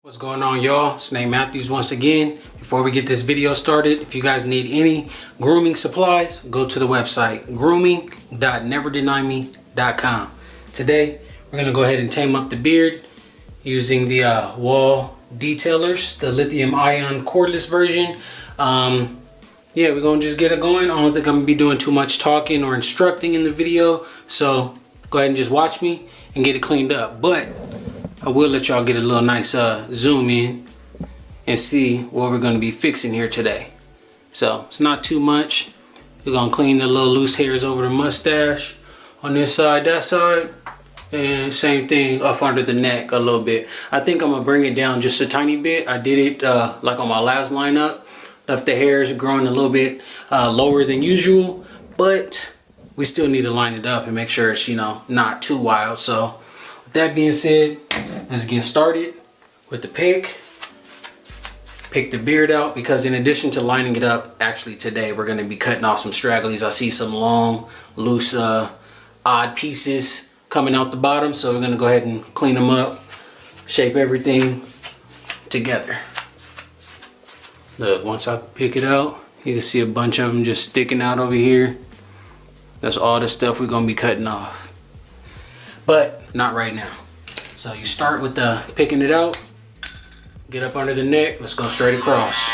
What's going on, y'all? It's Nate Matthews once again. Before we get this video started, if you guys need any grooming supplies, go to the website grooming.neverdenyme.com. Today we're going to go ahead and tame up the beard using the Wahl detailers, the lithium ion cordless version. Yeah, we're going to just get it going. I don't think I'm going to be doing too much talking or instructing in the video, so go ahead and just watch me and get it cleaned up. But I will let y'all get a little nice zoom in and see what we're going to be fixing here today. So it's not too much. We're going to clean the little loose hairs over the mustache on this side, that side, and same thing up under the neck a little bit. I think I'm going to bring it down just a tiny bit. I did it like on my last lineup. Left the hairs growing a little bit lower than usual, but we still need to line it up and make sure it's, you know, not too wild. So that being said, let's get started with the pick. Pick the beard out, because in addition to lining it up, actually today we're going to be cutting off some stragglies. I see some long, loose, odd pieces coming out the bottom, so we're going to go ahead and clean them up, shape everything together. Look, once I pick it out, you can see a bunch of them just sticking out over here. That's all the stuff we're going to be cutting off. But not right now. So you start with picking it out, get up under the neck, let's go straight across.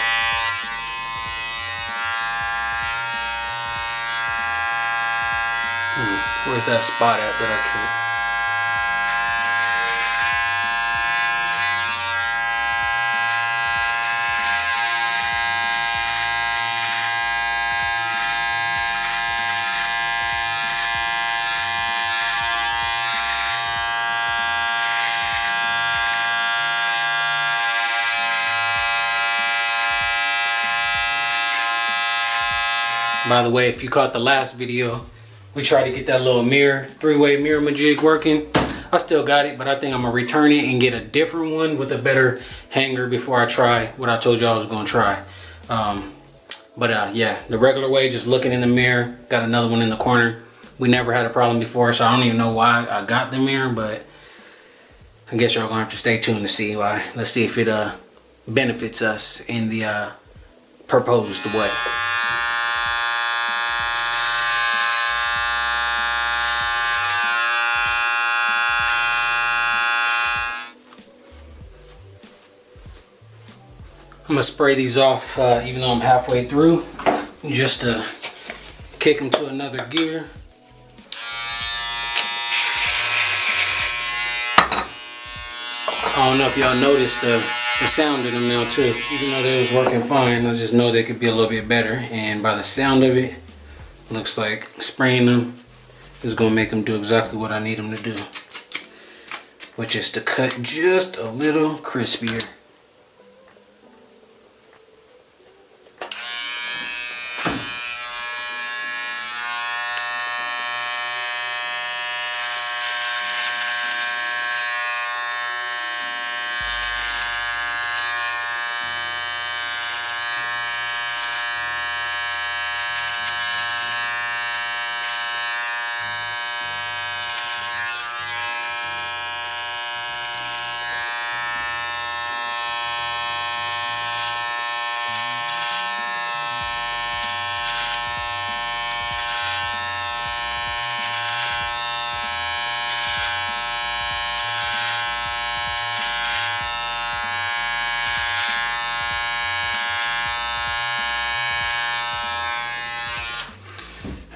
Where's that spot at that I can't? By the way, if you caught the last video, we tried to get that little mirror, three-way mirror majig working. I still got it, but I think I'm gonna return it and get a different one with a better hanger before I try what I told you I was gonna try. Yeah, the regular way, just looking in the mirror. Got another one in the corner. We never had a problem before, so I don't even know why I got the mirror, but I guess y'all gonna have to stay tuned to see why. Let's see if it benefits us in the proposed way. I'm gonna spray these off even though I'm halfway through, just to kick them to another gear. I don't know if y'all noticed the sound of them now too. Even though they was working fine, I just know they could be a little bit better. And by the sound of it, looks like spraying them is gonna make them do exactly what I need them to do, which is to cut just a little crispier.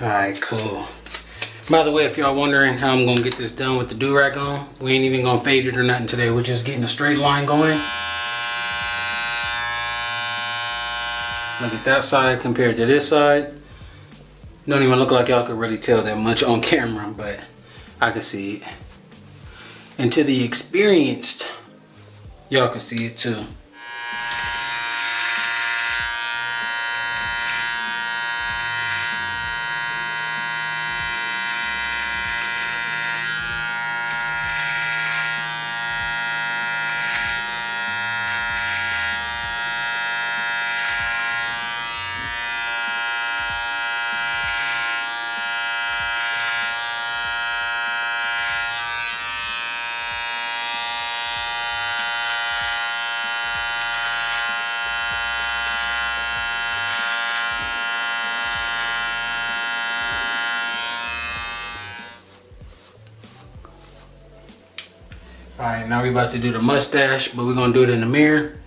Alright, cool. By the way, if y'all wondering how I'm gonna get this done with the do-rag on, we ain't even gonna fade it or nothing today. We're just getting a straight line going. Look at that side compared to this side. Don't even look like y'all could really tell that much on camera, but I can see it. And to the experienced, y'all can see it too. Alright, now we about to do the mustache, but we're gonna do it in the mirror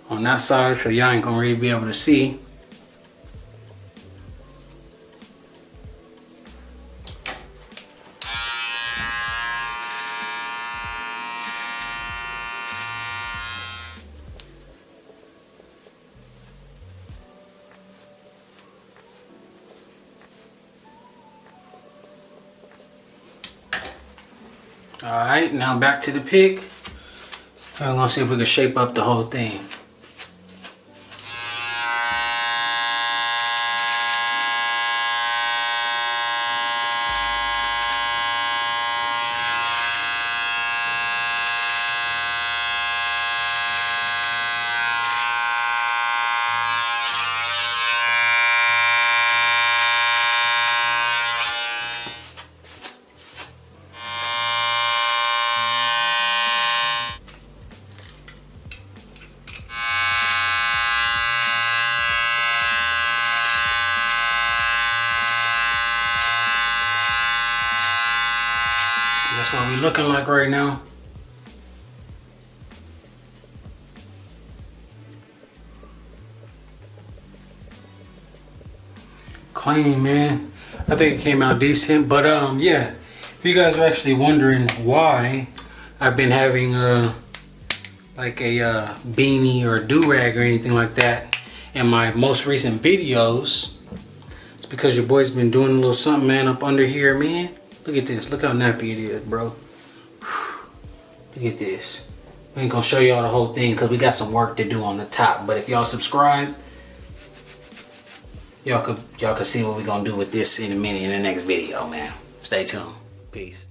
on that side, so y'all ain't gonna really be able to see. Alright, now back to the pick. I'm gonna see if we can shape up the whole thing. That's what we're looking like right now. Clean, man. I think it came out decent, but yeah. If you guys are actually wondering why I've been having like a beanie or a do-rag or anything like that in my most recent videos, it's because your boy's been doing a little something, man, up under here, man. Look at this. Look how nappy it is, bro. Look at this. We ain't gonna show y'all the whole thing because we got some work to do on the top. But if y'all subscribe, y'all could see what we gonna do with this in a minute in the next video, man. Stay tuned. Peace.